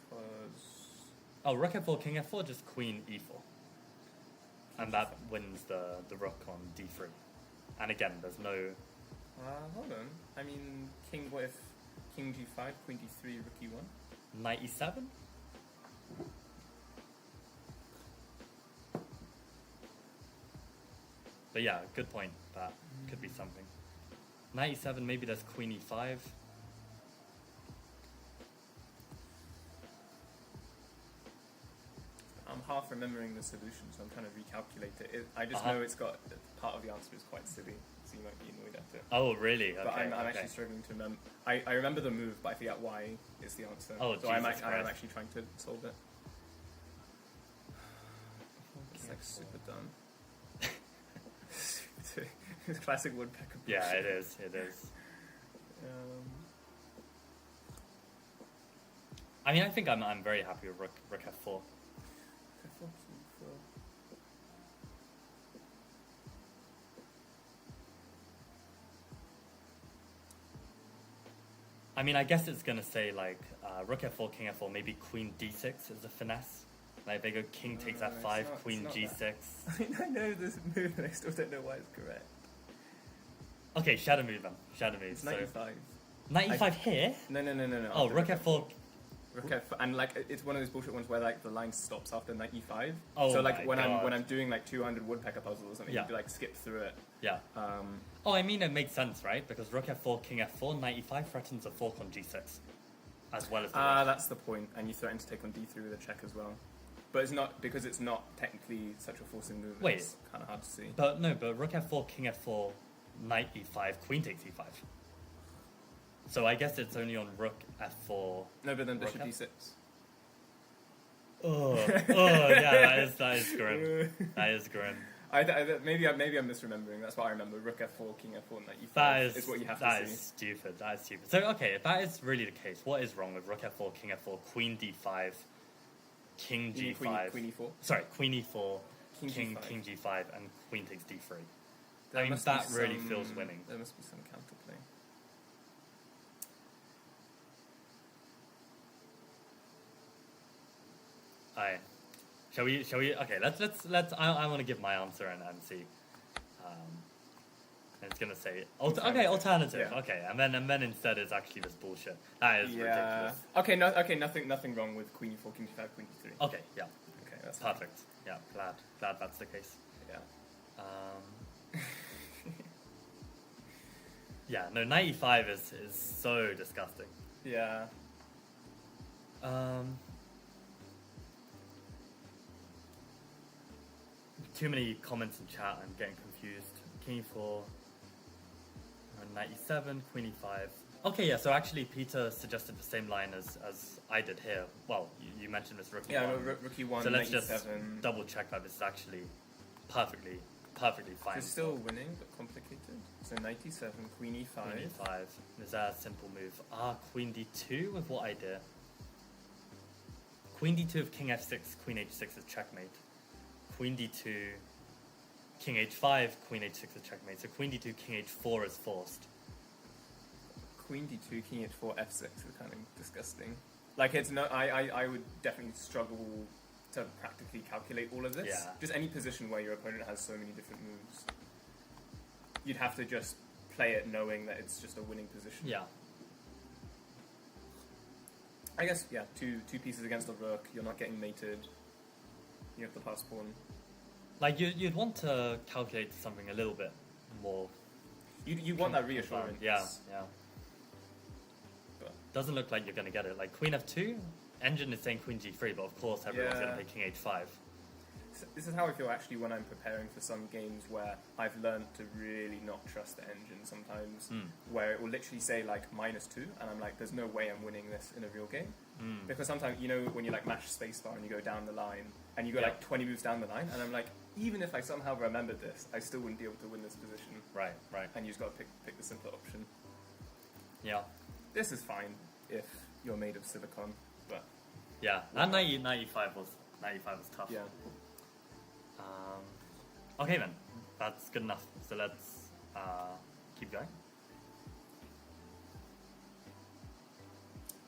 Because... Oh, rook f4, king f4, just queen e4. And that wins the rook on d3. And again, there's no... hold on. I mean, what if king g5, queen d3, rook e1? Knight e7? But yeah, good point. That could be something. Knight e7, maybe there's queen e5. I'm half remembering the solution, so I'm trying to recalculate it. I just know it's got... Part of the answer is quite silly, so you might be annoyed at it. Oh, really? Okay, but I'm actually struggling to remember. I remember the move, but I forget why is the answer. Oh, so I'm actually trying to solve it. It's like super dumb. It's classic Woodpecker. Yeah, it is. It is. I mean, I think I'm very happy with rook f4. I mean, I guess it's gonna say like rook f4, king f4, maybe queen d6 is a finesse. Like they go king takes f5, queen g6. I know this move, and I still don't know why it's correct. Okay, shadow move then. Shadow move. It's knight e5. Knight e5 here? No. Oh, rook f4. Rook f4, and like it's one of those bullshit ones where like the line stops after knight e5. Oh, so like when I'm doing like 200 Woodpecker puzzles or something, you like skip through it. Yeah. Oh, I mean it makes sense, right? Because rook f4, king f4, knight e5 threatens a fork on g6, as well as the rook. That's the point, and you threaten to take on d3 with a check as well. But it's not because it's not technically such a forcing move. Wait, it's kind of hard to see. But rook f4, king f4, knight e5, queen takes e5. So I guess it's only on rook f4. No, but then bishop d6. Oh, yeah, that is grim. That is grim. Maybe I'm misremembering. That's what I remember. Rook f4, king f4, knight e5 is what you have to see. That is stupid. That is stupid. So, okay, if that is really the case, what is wrong with rook f4, king f4, queen d5, king g5? Queen e4? Sorry, queen e4, king g5, and queen takes d3. I mean, that really feels winning. There must be some counterplay. Alright. Shall we? Okay, let's. I want to give my answer and see. And it's gonna say alternative. Yeah. Okay, and then instead it's actually this bullshit. That is ridiculous. Okay, nothing wrong with queen e4, king d5, queen d3. Okay, yeah. Okay, that's perfect. Fine. Yeah, glad that's the case. Yeah. Yeah, no, knight e5 is so disgusting. Yeah. Too many comments in chat. I'm getting confused. King e4, 97, Queen e5. Okay, yeah. So actually, Peter suggested the same line as I did here. Well, you mentioned this rookie. Yeah, one. no, rookie one. So let's 97. just double check that this is actually perfectly fine. It's still winning, but complicated. So 97, Queen e5. Queen e5. Is that a simple move? Queen d2 with what idea? Queen d2 with king f6, queen h6 is checkmate. Queen d2, king h5, queen h6 is checkmate. So queen d2, king h4 is forced. Queen d2, king h4, f6 is kind of disgusting. Like, it's no, I would definitely struggle to practically calculate all of this. Yeah. Just any position where your opponent has so many different moves. You'd have to just play it knowing that it's just a winning position. Yeah. I guess, yeah, two pieces against a rook, you're not getting mated. You have the pass pawn. Like, you'd want to calculate something a little bit more. You want that reassurance. Yeah. But Doesn't look like you're going to get it. Like, queen f2, engine is saying queen g3, but of course everyone's Yeah. going to play king h5. this is how I feel actually when I'm preparing for some games where I've learned to really not trust the engine sometimes, where it will literally say like -2, and I'm like, there's no way I'm winning this in a real game. Because sometimes, you know, when you like mash spacebar and you go down the line, and you go like 20 moves down the line, and I'm like, even if I somehow remembered this, I still wouldn't be able to win this position. Right. And you just got to pick the simpler option. Yeah. This is fine if you're made of silicon, but Yeah. And 95 was tough. yeah. Okay then, that's good enough. So let's keep going.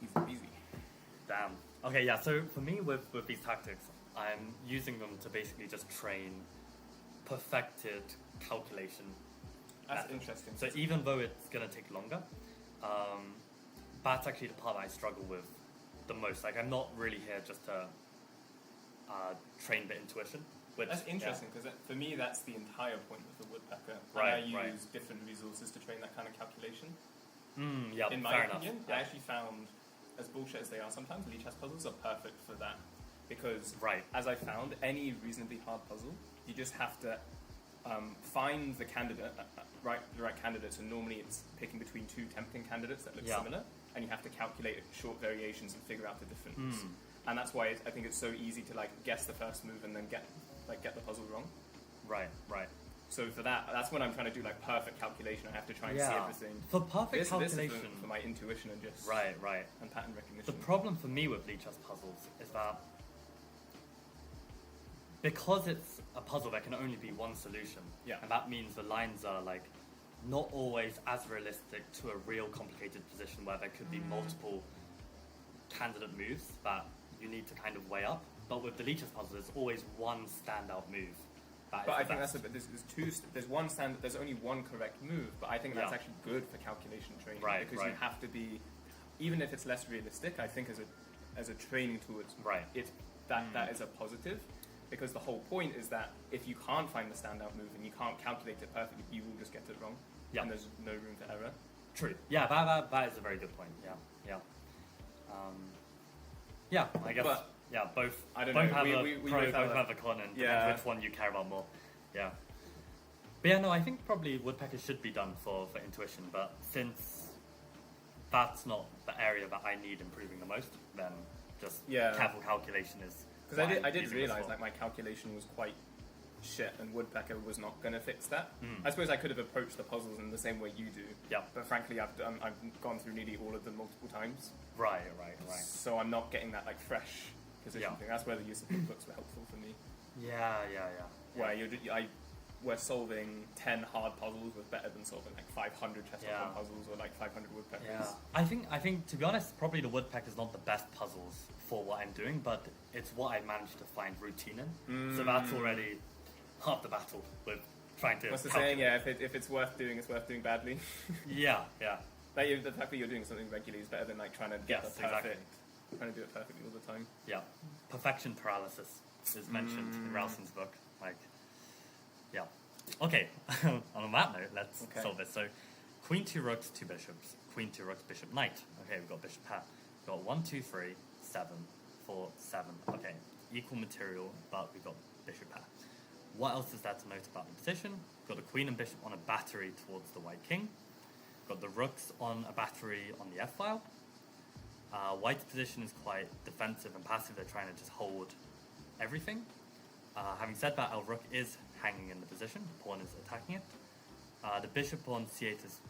Easy peasy. Damn. Okay, yeah. So for me, with these tactics, I'm using them to basically just train perfected calculation. That's methods. interesting. So even though it's gonna take longer, that's actually the part that I struggle with the most. Like, I'm not really here just to train the intuition. Which, That's interesting because for me that's the entire point of the Woodpecker. Right, I right. use different resources to train that kind of calculation. Yeah, In my fair opinion, enough. I actually found, as bullshit as they are sometimes, lead chess puzzles are perfect for that. Because, Right. as I found, any reasonably hard puzzle, you just have to find the candidate, the right candidate. So normally it's picking between two tempting candidates that look Yeah. similar, and you have to calculate short variations and figure out the difference. And that's why I think it's so easy to like guess the first move and then get the puzzle wrong. Right. So for that's when I'm trying to do like perfect calculation. I have to try and see Yeah. everything. For perfect This calculation. is for my intuition and just Right. and pattern recognition. The problem for me with lead chess puzzles is that because it's a puzzle, there can only be one solution. Yeah. And that means the lines are like not always as realistic to a real complicated position where there could be multiple candidate moves that you need to kind of weigh up. But with the lead chess puzzle, there's always one standout move. But I think that's a bit. There's one standard. There's only one correct move. But I think that's Yeah. actually good for calculation training, Right, because you right. have to be, even if it's less realistic. I think as a training tool, Right. It's that is a positive, because the whole point is that if you can't find the standout move and you can't calculate it perfectly, you will just get it wrong. Yeah. And there's no room for error. True. Yeah, that is a very good point. Yeah. I guess. But- yeah, both. I don't both know, have we a both pro, have both a- have a con, and Yeah. depends which one you care about more. Yeah. But yeah, no, I think probably Woodpecker should be done for intuition, but since that's not the area that I need improving the most, then just Yeah. careful calculation is. Because what I I'm did using this realize for. like my calculation was quite shit, and Woodpecker was not going to fix that. Hmm. I suppose I could have approached the puzzles in the same way you do. Yeah. But frankly, I've gone through nearly all of them multiple times, Right. so I'm not getting that like fresh position Yeah. thing. That's where the use of book books were helpful for me. Yeah. Where we're solving 10 hard puzzles was better than solving like 500 Chessable Yeah. puzzles or like 500 Woodpeckers. Yeah, I think to be honest, probably the Woodpecker is not the best puzzles for what I'm doing, but it's what I managed to find routine in. So that's already half the battle with trying to. What's the calculate. saying? Yeah, if it's worth doing, it's worth doing badly. Yeah. Like, the fact that you're doing something regularly is better than like trying to get Yes, the perfect, exactly. trying to do it perfectly all the time. Yeah. Perfection paralysis is mentioned in Ralston's book. Like, yeah. Okay. On that note, let's Okay. solve this. So, Queen 2 rooks, 2 bishops. Queen 2 rooks, bishop knight. Okay, we've got bishop hat. We've got 1, 2, 3, 7 for 7. Okay, equal material, but we got bishop pair. What else is there to note about the position? Got the queen and bishop on a battery towards the white king. Got the rooks on a battery on the f-file. White's position is quite defensive and passive. They're trying to just hold everything. Having said that, our rook is hanging in the position. The pawn is attacking it. The bishop on c8 is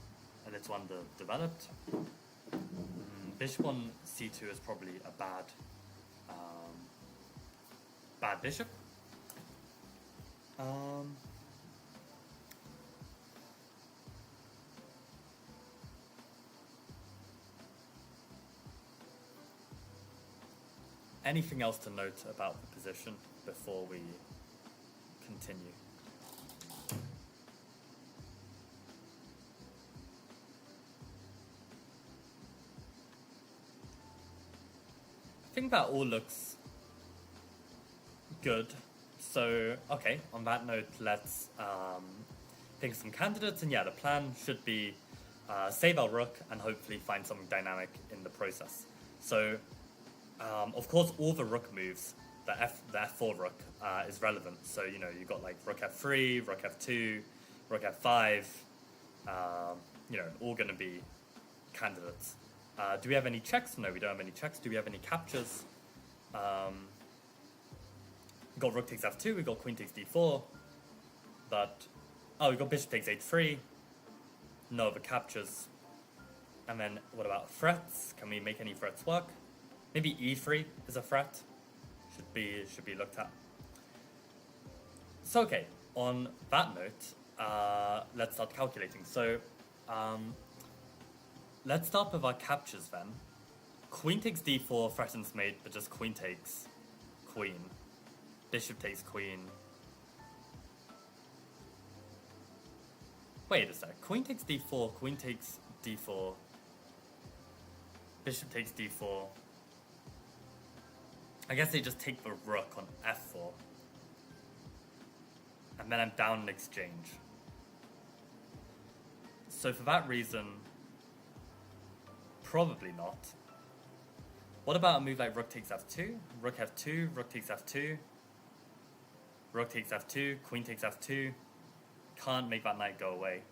a little underdeveloped. Bishop on c2 is probably a bad bishop. Anything else to note about the position before we continue? I think that all looks good. So, okay, on that note, let's think of some candidates. And yeah, the plan should be save our rook and hopefully find something dynamic in the process. So, of course, all the rook moves, the f4 rook is relevant. So, you know, you've got like rook f3, rook f2, rook f5, you know, all going to be candidates. Do we have any checks? No, we don't have any checks. Do we have any captures? We got rook takes f2, we got queen takes d4, but... Oh, we got bishop takes h3. No other captures. And then, what about threats? Can we make any threats work? Maybe e3 is a threat. Should be looked at. So, okay, on that note, let's start calculating. So, let's start with our captures then. Queen takes d4 threatens mate, but just queen takes queen. Bishop takes queen. Wait a sec. Queen takes d4, queen takes d4. Bishop takes d4. I guess they just take the rook on f4. And then I'm down in exchange. So for that reason, probably not. What about a move like rook takes f2? Rook f2, rook takes f2. Rook takes f2, queen takes f2. Can't make that knight go away.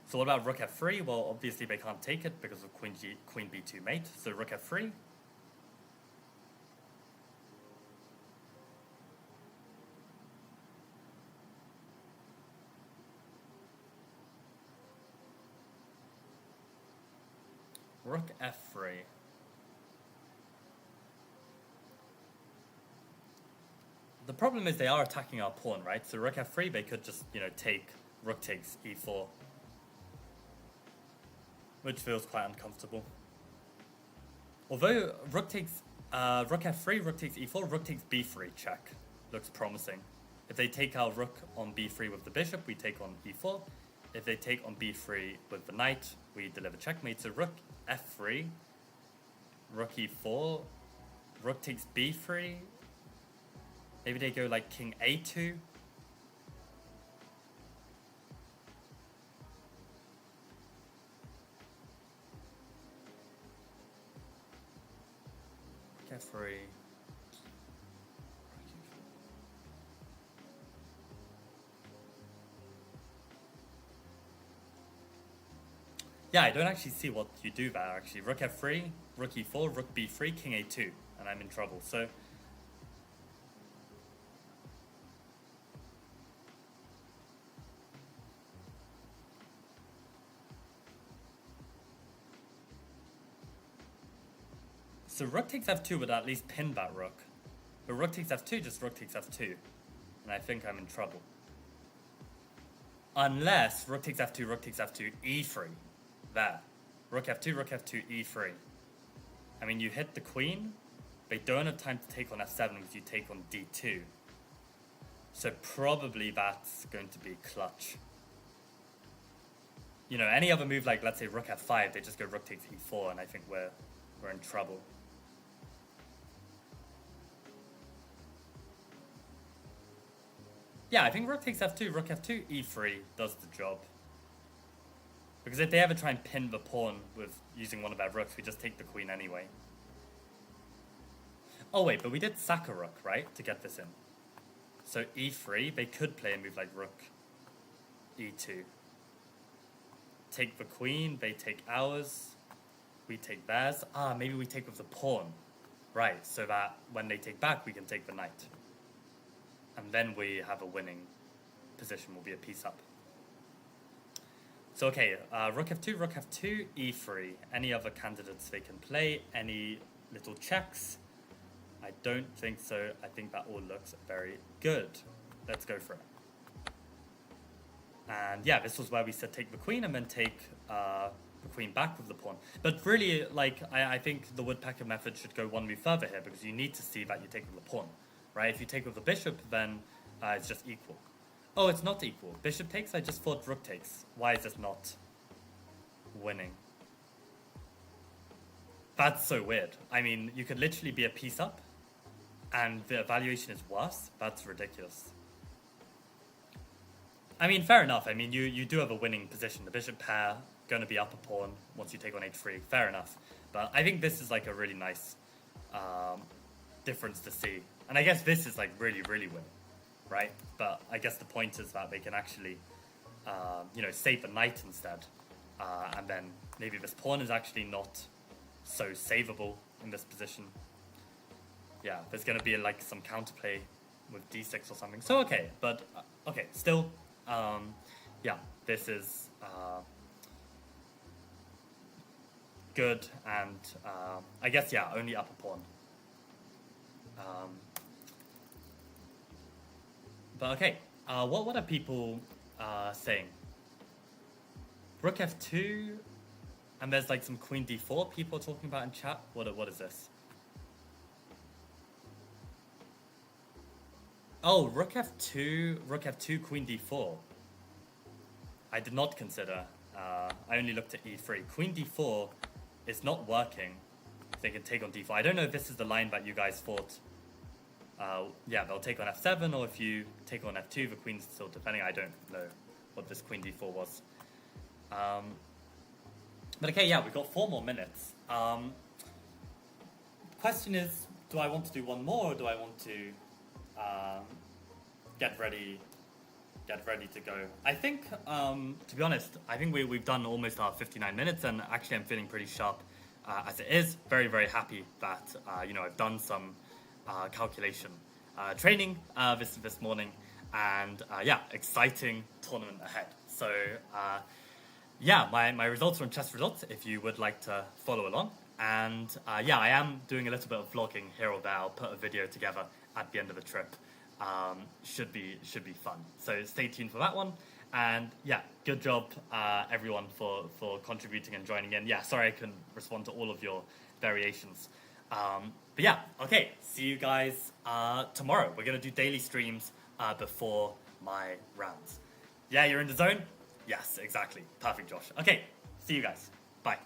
So what about rook f3? Well, obviously they can't take it because of queen b2 mate. So rook f3. Rook f3. The problem is they are attacking our pawn, right? So rook f3, they could just, you know, take rook takes e4. Which feels quite uncomfortable. Although rook takes rook f3, rook takes e4, rook takes b3 check. Looks promising. If they take our rook on b3 with the bishop, we take on e4. If they take on b3 with the knight, we deliver checkmate. So rook f3, rook e4, rook takes b3. Maybe they go like king a2. F3. Yeah, I don't actually see what you do there actually. Rook f3, rook e4, rook b3, king a2, and I'm in trouble. So rook takes f2 would at least pin that rook. But rook takes f2, just rook takes f2. And I think I'm in trouble. Unless rook takes f2, e3. There. Rook f2, e3. I mean, you hit the queen. They don't have time to take on f7 because you take on d2. So probably that's going to be clutch. You know, any other move like, let's say, rook f5, they just go rook takes e4, and I think we're in trouble. Yeah, I think rook takes f2, e3 does the job. Because if they ever try and pin the pawn with using one of their rooks, we just take the queen anyway. Oh wait, but we did sack a rook, right? To get this in. So e3, they could play a move like rook e2. Take the queen, they take ours. We take theirs. Ah, maybe we take with the pawn. Right, so that when they take back, we can take the knight. And then we have a winning position, will be a piece up. So okay, rook f2, e3. Any other candidates they can play? Any little checks? I don't think so. I think that all looks very good. Let's go for it. And yeah, this was where we said take the queen and then take the queen back with the pawn. But really, like, I think the Woodpecker method should go one move further here, because you need to see that you take with the pawn, right? If you take with the bishop, then it's just equal. Oh, it's not equal. Bishop takes? I just thought rook takes. Why is this not winning? That's so weird. I mean, you could literally be a piece up, and the evaluation is worse. That's ridiculous. I mean, fair enough. I mean, you do have a winning position. The bishop pair going to be up a pawn once you take on h3. Fair enough. But I think this is like a really nice difference to see. And I guess this is like really, really winning, right? But I guess the point is that they can actually, you know, save the knight instead. And then maybe this pawn is actually not so savable in this position. Yeah, there's going to be like some counterplay with d6 or something. So okay, but okay, still, yeah, this is good, and I guess, yeah, only up a pawn. But okay, what are people saying? Rook f2, and there's like some queen d4 people are talking about in chat. What is this? Oh, rook f2, queen d4. I did not consider. I only looked at e3. Queen d4 is not working. They can take on d4. I don't know if this is the line that you guys thought. Yeah, they'll take on f7, or if you take on f2, the queen's still defending. I don't know what this queen d4 was. But okay, yeah, we've got 4 more minutes. Question is, do I want to do one more, or do I want to get ready to go? I think, to be honest, I think we've done almost our 59 minutes, and actually I'm feeling pretty sharp as it is. Very, very happy that, you know, I've done some calculation training this morning, and yeah, exciting tournament ahead. So yeah, my results are on Chess Results if you would like to follow along. And yeah, I am doing a little bit of vlogging here or there. I'll put a video together at the end of the trip. Should be fun. So stay tuned for that one. And yeah, good job everyone for contributing and joining in. Yeah, sorry I couldn't respond to all of your variations. But yeah, okay, see you guys tomorrow. We're going to do daily streams before my rounds. Yeah, you're in the zone? Yes, exactly. Perfect, Josh. Okay, see you guys. Bye.